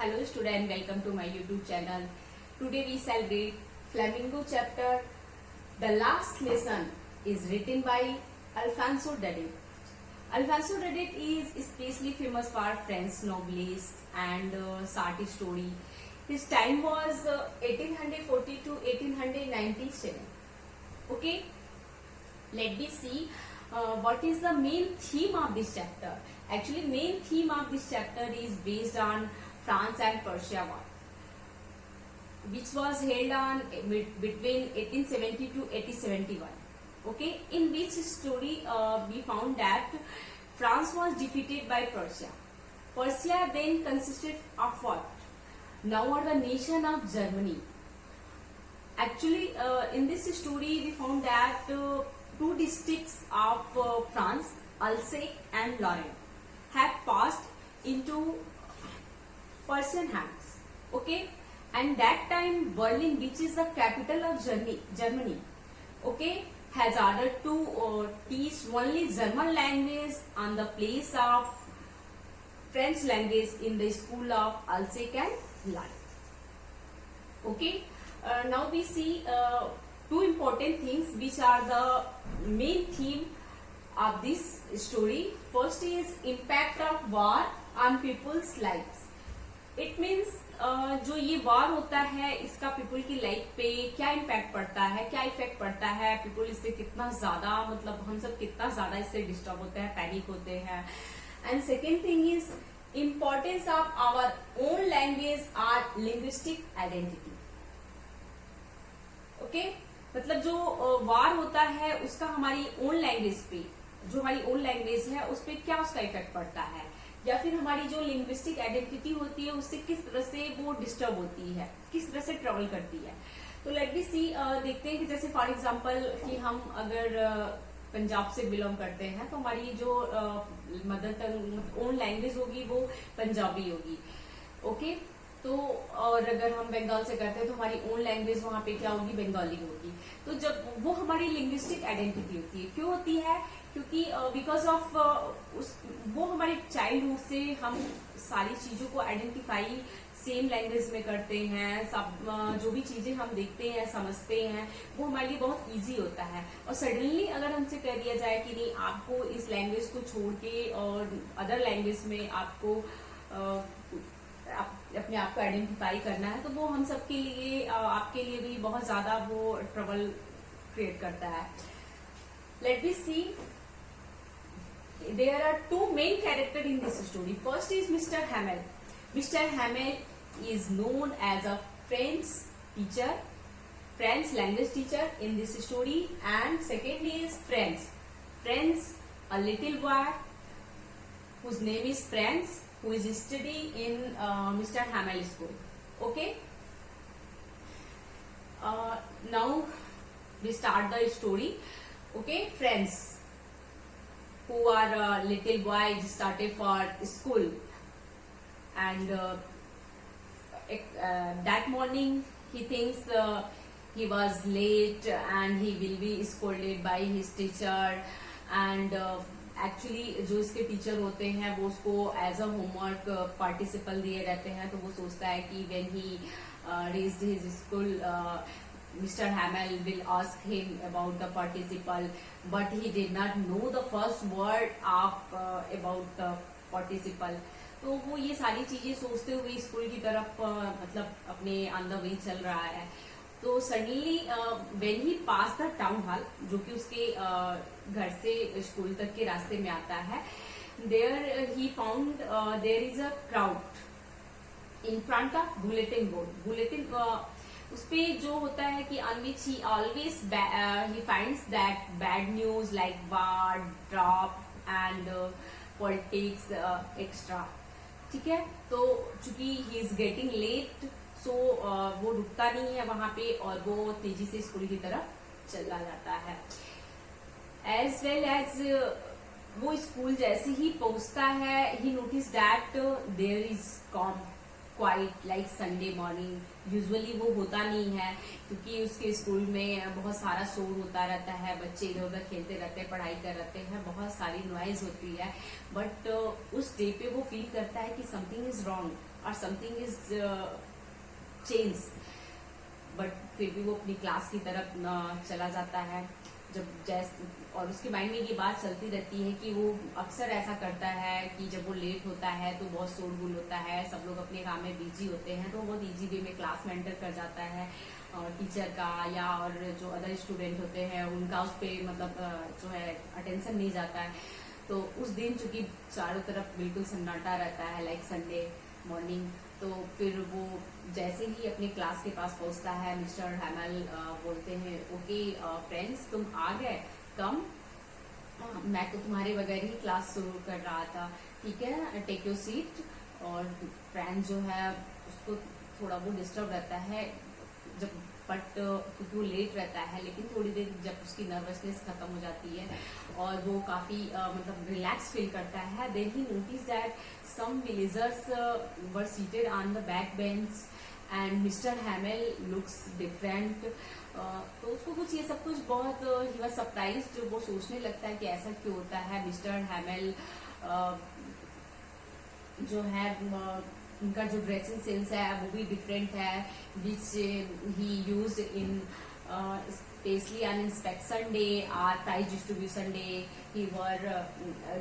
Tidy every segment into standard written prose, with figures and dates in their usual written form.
Hello student, welcome to my YouTube channel. Today we shall read Flamingo chapter. The last lesson is written by Alfonso Daudet. Alfonso Daudet is especially famous for French novelist and short story. His time was 1840 to 1897. Okay, let me see what is the main theme of this chapter. Actually, main theme of this chapter is based on France and Persia War, which was held on between 1870 to 1871. Okay, in which story we found that France was defeated by Persia. Persia then consisted of what? Now are the nation of Germany. Actually, in this story we found that two districts of France, Alsace and Lorraine, have passed into Persian hands. Okay, and that time Berlin, which is the capital of Germany, okay, has ordered to teach only German language on the place of French language in the school of Alsace and Lorraine. Okay, now we see two important things which are the main theme of this story. First is impact of war on people's lives. It means जो ये war होता है इसका people की life पे क्या impact पड़ता है, क्या इफेक्ट पड़ता है, पीपल इससे कितना ज्यादा, मतलब हम सब कितना ज्यादा इससे डिस्टर्ब होते हैं, पैनिक होते हैं. And second thing is importance of our own language और लिंग्विस्टिक आइडेंटिटी. ओके, मतलब जो वार होता है उसका हमारी ओन लैंग्वेज पे, जो हमारी ओन लैंग्वेज है उस पर क्या उसका इफेक्ट पड़ता है, या फिर हमारी जो लिंग्विस्टिक आइडेंटिटी होती है उससे किस तरह से वो डिस्टर्ब होती है, किस तरह से ट्रेवल करती है. तो लेट मी सी, देखते हैं कि जैसे फॉर एग्जांपल कि हम अगर पंजाब से बिलोंग करते हैं तो हमारी जो मदर टंग ओन लैंग्वेज होगी वो पंजाबी होगी. ओके, तो और अगर हम बंगाल से करते हैं तो हमारी ओन लैंग्वेज वहां पे क्या होगी, बंगाली होगी. तो जब वो हमारी लिंग्विस्टिक आइडेंटिटी होती है, क्यों होती है, क्योंकि बिकॉज ऑफ वो हमारे चाइल्डहुड से हम सारी चीजों को आइडेंटिफाई सेम लैंग्वेज में करते हैं. सब जो भी चीजें हम देखते हैं समझते हैं वो हमारे लिए बहुत इजी होता है. और सडनली अगर हमसे कह दिया जाए कि नहीं, आपको इस लैंग्वेज को छोड़ के और अदर लैंग्वेज में आपको अपने आप को आइडेंटिफाई करना है, तो वो हम सबके लिए, आपके लिए भी बहुत ज्यादा वो ट्रबल क्रिएट करता है. Let me see, there are two main characters in this story. First is Mr. Hamel. Mr. Hamel is known as a French teacher, French language teacher in this story. And secondly is Franz, a little boy whose name is Franz, who is studying in Mr. Hamel school. Okay. Now we start the story. Okay, Franz, who are little boy, started for school, and that morning he thinks he was late and he will be scolded by his teacher. And actually जो इसके teacher होते हैं वो उसको as a homework participle दिए रहते हैं. तो वो सोचता है कि when he reached his school, Mr. Hamel will ask him about the participle, but he did not know the first word of about the participle. तो वो ये सारी चीजें सोचते हुए स्कूल की तरफ मतलब अपने ऑन द वे चल रहा है. तो suddenly when he pass the town hall, जो कि उसके घर से स्कूल तक के रास्ते में आता है, there he found there is a crowd in front of bulletin board. Bulletin उसपे जो होता है कि on which he always he finds that bad news like war, drop and politics extra. ठीक है, तो चूंकि he is getting late, so वो रुकता नहीं है वहां पे और वो तेजी से स्कूल की तरफ चला जाता है. एज वेल एज वो स्कूल जैसे ही पहुंचता है, he notice that there is calm quiet like Sunday morning. Usually वो होता नहीं है क्योंकि उसके स्कूल में बहुत सारा शोर होता रहता है, बच्चे इधर उधर खेलते रहते हैं, पढ़ाई कर रहते हैं, बहुत सारी नॉइज होती है. बट उस डे पे वो फील करता है कि समथिंग इज रॉन्ग, और समथिंग इज चेंज, बट फिर भी वो अपनी क्लास की तरफ चला जाता है। और उसके माइंड में ये बात चलती रहती है कि वो अक्सर ऐसा करता है कि जब वो लेट होता है तो बहुत शोरगुल होता है, सब लोग अपने काम में बिजी होते हैं, तो वो बहुत इजी वे में क्लास में एंटर कर जाता है, और टीचर का या और जो अदर स्टूडेंट होते हैं उनका उस पर मतलब जो है अटेंशन नहीं जाता है। तो उस दिन चूंकि चारों तरफ बिल्कुल सन्नाटा रहता है, लाइक संडे मॉर्निंग, तो फिर वो जैसे ही अपने क्लास के पास पहुंचता है, मिस्टर हैमल बोलते हैं, ओके फ्रेंड्स तुम आ गए, कम, मैं तो तुम्हारे बगैर ही क्लास शुरू कर रहा था, ठीक है टेक योर सीट। और फ्रेंड जो है उसको थोड़ा वो डिस्टर्ब रहता है जब, बट क्योंकि वो लेट रहता है, लेकिन थोड़ी देर जब उसकी नर्वसनेस खत्म हो जाती है और वो काफी मतलब रिलैक्स फील करता है, then he notice that some villagers were seated on the back bench and mister Hamel looks different. तो उसको कुछ ये सब कुछ बहुत ही वॉज सरप्राइज, जो वो सोचने लगता है कि ऐसा क्यों होता है। मिस्टर हैमल जो है उनका जो ड्रेसिंग सेंस है वो भी डिफरेंट है, which he use in specially on inspection day और prize distribution day. He wear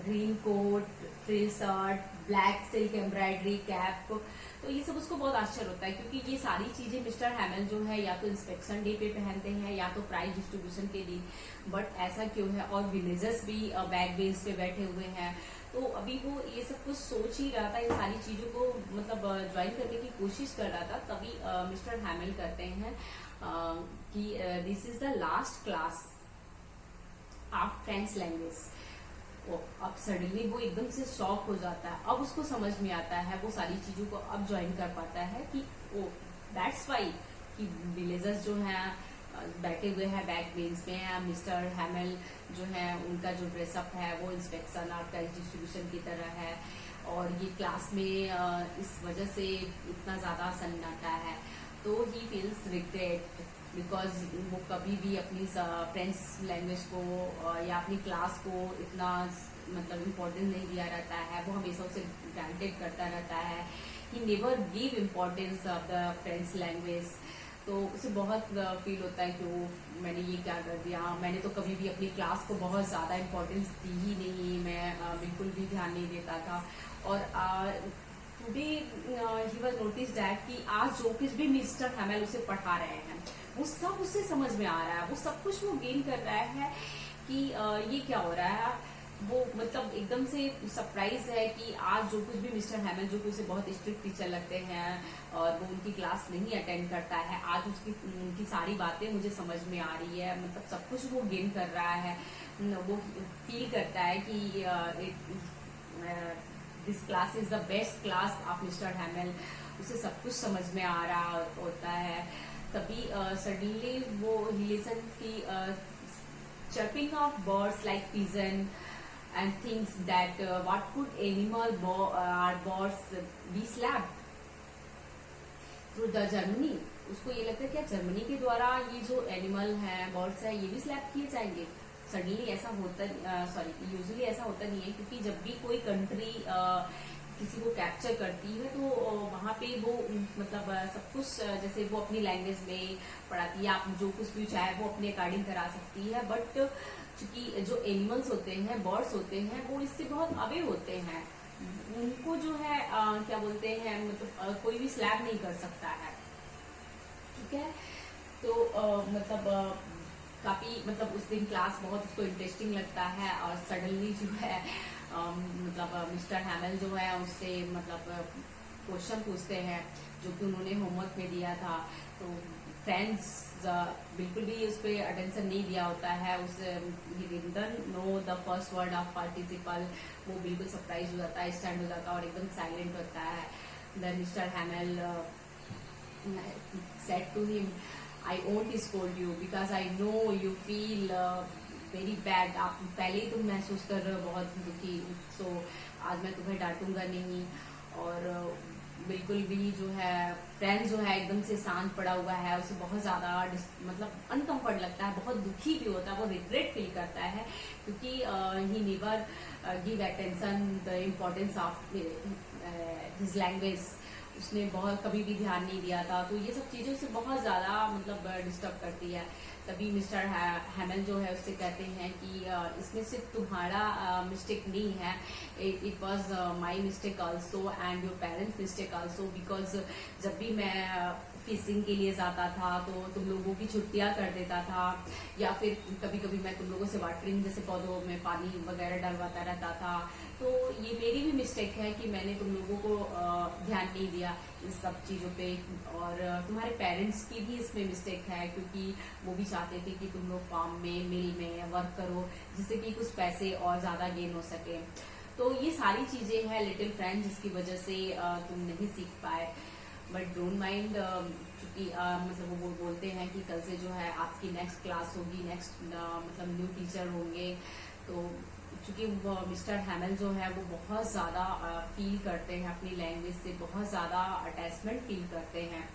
green coat, frill shirt, black silk embroidery cap. तो ये सब उसको बहुत आश्चर्य होता है, क्योंकि ये सारी चीजें मिस्टर हैमल जो है या तो इंस्पेक्शन डे पे पहनते हैं या तो प्राइज डिस्ट्रीब्यूशन के दिन, बट ऐसा क्यों है। और विलेजर्स भी बैक बेंच पे बैठे हुए हैं। तो अभी वो ये सब कुछ सोच ही रहा था, इन सारी चीजों को मतलब ज्वाइन करने की कोशिश कर रहा था, तभी मिस्टर हैमल कहते हैं कि this is the last class of French language. अब सडनली वो एकदम से शॉक हो जाता है, अब उसको समझ में आता है, वो सारी चीजों को अब ज्वाइन कर पाता है कि ओ दैट्स वाई कि विलेजर्स जो हैं बैठे हुए हैं बैक बेंच में, मिस्टर हैमल जो है उनका जो ड्रेसअप है वो इंस्पेक्शन और प्राइज डिस्ट्रीब्यूशन की तरह है, और ये क्लास में इस वजह से इतना ज्यादा सन्नाटा है। तो ही फील्स रिग्रेट बिकॉज वो कभी भी अपनी फ्रेंच लैंग्वेज को या अपनी क्लास को इतना मतलब इम्पोर्टेंस नहीं दिया रहता है, वो हमेशा उसे ग्रांटेड करता रहता है। He never give importance of the French language. तो उसे बहुत फील होता है कि वो मैंने ये क्या कर दिया, मैंने तो कभी भी अपनी क्लास को बहुत ज़्यादा इम्पोर्टेंस दी ही नहीं, मैं बिल्कुल भी ध्यान नहीं देता था। और today he was notice that कि आज जो कुछ भी मिस्टर हैमल उसे पढ़ा रहे हैं वो सब उसे समझ में आ रहा है, वो सब कुछ वो गेन कर रहा है कि ये क्या हो रहा है। वो मतलब एकदम से सरप्राइज है कि आज जो कुछ भी मिस्टर हैमल, जो कि उसे बहुत स्ट्रिक्ट टीचर लगते हैं और वो उनकी क्लास नहीं अटेंड करता है, आज उनकी सारी बातें मुझे समझ में आ रही है, मतलब सब कुछ वो गेन कर रहा है। वो फील करता है कि this class is the best class of mister हैमल, उसे सब कुछ समझ में आ रहा होता है। तभी सडनली वो लिसन की chirping of birds like pigeon and thinks that what could animal or birds be slapped through the Germany। उसको ये लगता है क्या जर्मनी के द्वारा ये जो एनिमल हैं, बर्ड्स हैं, ये भी स्लैप किए जाएंगे। सडनली ऐसा होता यूजुअली ऐसा होता नहीं है, क्योंकि जब भी कोई कंट्री किसी को कैप्चर करती है तो वहाँ पे वो मतलब सब कुछ जैसे वो अपनी लैंग्वेज में पढ़ाती है, आप जो कुछ भी चाहे वो अपने अकॉर्डिंग करा सकती है। बट चूंकि जो एनिमल्स होते हैं, बर्ड्स होते हैं, वो इससे बहुत अवे होते हैं, उनको जो है क्या बोलते हैं मतलब कोई भी स्लैप नहीं कर सकता है, ठीक है। तो मतलब काफी मतलब उस दिन क्लास बहुत उसको इंटरेस्टिंग लगता है, और सडनली जो है मतलब मिस्टर हैमल जो है उससे मतलब क्वेश्चन पूछते हैं जो कि उन्होंने होमवर्क में दिया था। तो फ्रेंड्स बिल्कुल भी उस पर अटेंशन नहीं दिया होता है, उस know the first word of participle. वो बिल्कुल सरप्राइज हो जाता है, स्टैंड हो जाता है और एकदम साइलेंट होता है। Then mister Hamel said to him, I won't scold you because I know you feel very bad। आप पहले ही तुम महसूस कर रहे हो बहुत दुखी, so आज मैं तुम्हें डांटूंगा नहीं। और बिल्कुल भी जो है फ्रेंड जो है एकदम से शांत पड़ा हुआ है, उसे बहुत ज्यादा मतलब अनकंफर्ट लगता है, बहुत दुखी भी होता है, वो रिग्रेट फील करता है, क्योंकि he never give attention the importance of his language. उसने बहुत कभी भी ध्यान नहीं दिया था। तो ये सब चीज़ें उसे बहुत ज़्यादा मतलब डिस्टर्ब करती है। तभी मिस्टर हैमल जो है उससे कहते हैं कि इसमें सिर्फ तुम्हारा मिस्टेक नहीं है, it was my mistake also and your parents mistake also, because जब भी मैं फिशिंग के लिए जाता था तो तुम लोगों की छुट्टियां कर देता था, या फिर कभी कभी मैं तुम लोगों से वाटरिंग जैसे पौधों में पानी वगैरह डलवाता रहता था। तो ये मेरी भी मिस्टेक है कि मैंने तुम लोगों को ध्यान नहीं दिया इस सब चीज़ों पे, और तुम्हारे पेरेंट्स की भी इसमें मिस्टेक है, क्योंकि वो भी चाहते थे कि तुम लोग फार्म में मिल में वर्क करो जिससे कि कुछ पैसे और ज़्यादा गेन हो सके। तो ये सारी चीज़ें हैं लिटिल फ्रेंड जिसकी वजह से तुम नहीं सीख पाए। बट डोंट माइंड, क्योंकि मतलब वो बोलते हैं कि कल से जो है आपकी नेक्स्ट क्लास होगी, नेक्स्ट मतलब न्यू टीचर होंगे। तो चूंकि मिस्टर हैमल जो है वो बहुत ज़्यादा फील करते हैं अपनी लैंग्वेज से, बहुत ज़्यादा अटैचमेंट फील करते हैं।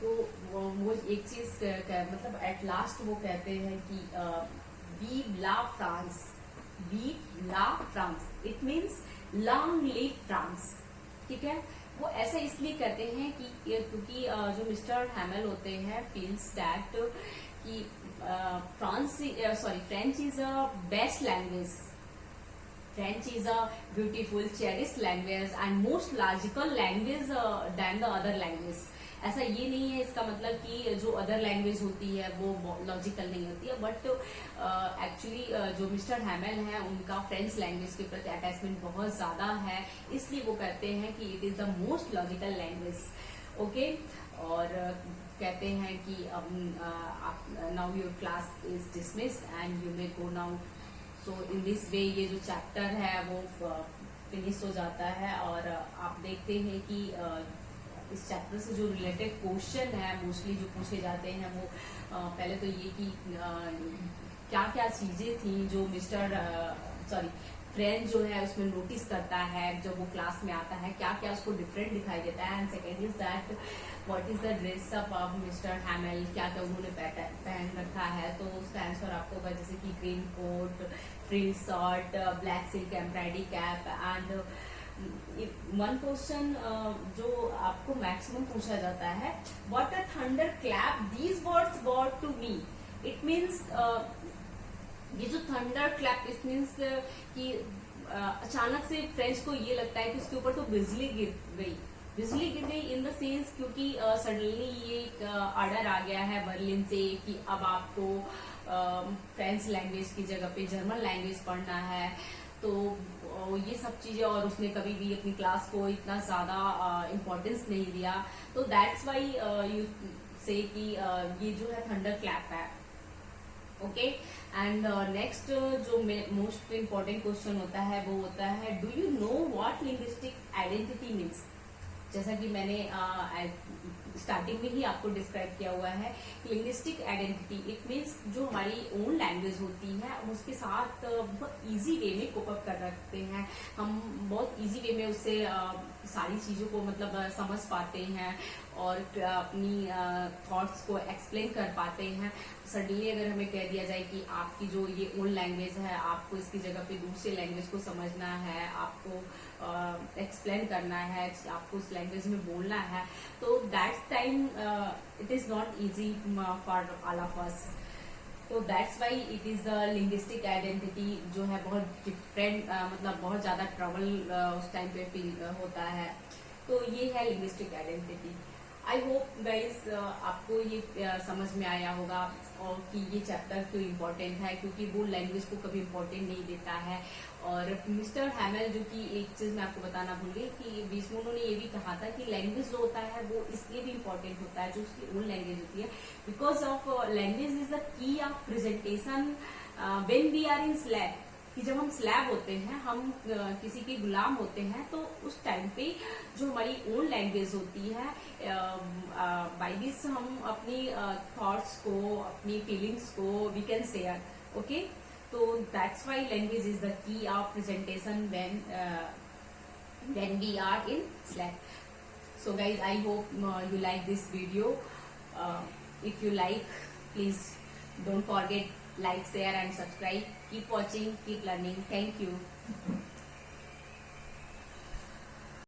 तो वो एक चीज़ मतलब एट लास्ट वो कहते हैं कि we love France, we love France, it means long live France. ठीक है, वो ऐसा इसलिए कहते हैं कि क्योंकि जो मिस्टर हैमल होते हैं फील्स दैट कि French is a best language, French is a beautiful cherished language and most logical language than the other language. ऐसा ये नहीं है इसका मतलब कि जो अदर लैंग्वेज होती है वो लॉजिकल नहीं होती है, बट एक्चुअली जो मिस्टर हैमल है उनका फ्रेंच लैंग्वेज के प्रति अटैचमेंट बहुत ज्यादा है, इसलिए वो कहते हैं कि it is the most logical language. Okay, और कहते हैं कि अब now your class is dismiss and you may go now. So in this way ये जो चैप्टर है वो फिनिश हो जाता है, और आप देखते हैं कि इस चैप्टर से जो रिलेटेड क्वेश्चन है मोस्टली जो पूछे जाते हैं वो पहले तो ये कि क्या क्या चीजें थी जो मिस्टर फ्रेंच जो है उसमें नोटिस करता है जब वो क्लास में आता है, क्या क्या उसको डिफरेंट दिखाई देता है। And second is that what is the dress up of mister हैमल, क्या क्या उन्होंने पहन रखा है। तो उसका आंसर आपको होगा जैसे कि green coat, frill shirt, black silk embroidery cap. And one question जो आपको मैक्सिमम पूछा जाता है, what a thunder clap these words brought to me. It means ये जो थंडर क्लैप इट मीन्स कि अचानक से फ्रेंच को ये लगता है कि उसके ऊपर तो बिजली गिर गई, बिजली गिर गई इन द सेंस क्योंकि सडनली ये एक ऑर्डर आ गया है बर्लिन से कि अब आपको फ्रेंच लैंग्वेज की जगह पे जर्मन लैंग्वेज पढ़ना है। तो ये सब चीजें, और उसने कभी भी अपनी क्लास को इतना ज्यादा इम्पोर्टेंस नहीं दिया। तो दैट्स वाई यू से कि ये जो है थंडर क्लैप है। ओके, एंड नेक्स्ट जो मोस्ट इम्पोर्टेंट क्वेश्चन होता है वो होता है, do you know what linguistic identity means. जैसा कि मैंने स्टार्टिंग में ही आपको डिस्क्राइब किया हुआ है, लिंग्विस्टिक आइडेंटिटी इट मीन्स जो हमारी ओन लैंग्वेज होती है उसके साथ बहुत इजी वे में कोप अप कर रखते हैं हम, बहुत इजी वे में उससे सारी चीजों को मतलब समझ पाते हैं और अपनी थॉट्स को एक्सप्लेन कर पाते हैं। सडनली अगर हमें कह दिया जाए कि आपकी जो ये ओन लैंग्वेज है आपको इसकी जगह पे दूसरे लैंग्वेज को समझना है, आपको एक्सप्लेन करना है, आपको उस लैंग्वेज में बोलना है, तो that's time it is not easy for all of us. तो that's why it is the linguistic identity जो है बहुत डिफरेंट, मतलब बहुत ज्यादा ट्रबल उस टाइम पे फील होता है। तो ये है linguistic identity. I hope guys आपको ये समझ में आया होगा और कि ये चैप्टर क्यों इम्पोर्टेंट है, क्योंकि वो लैंग्वेज को कभी इम्पोर्टेंट नहीं देता है। और मिस्टर हैमल जो कि एक चीज मैं आपको बताना भूल गई कि बीच में उन्होंने ये भी कहा था कि लैंग्वेज जो होता है वो इसलिए भी इम्पोर्टेंट होता है जो उसकी ओन लैंग्वेज होती है, because of language is the key of presentation when we are in slab. कि जब हम स्लैब होते हैं, हम किसी के गुलाम होते हैं, तो उस टाइम पे जो हमारी ओन लैंग्वेज होती है बाय दिस हम अपनी थॉट्स को, अपनी फीलिंग्स को वी कैन शेयर। ओके, तो that's why language is the key of presentation when we are in slab. So guys, I hope you like this video. If you like, please don't forget like, share and subscribe. Keep watching, keep learning. Thank you.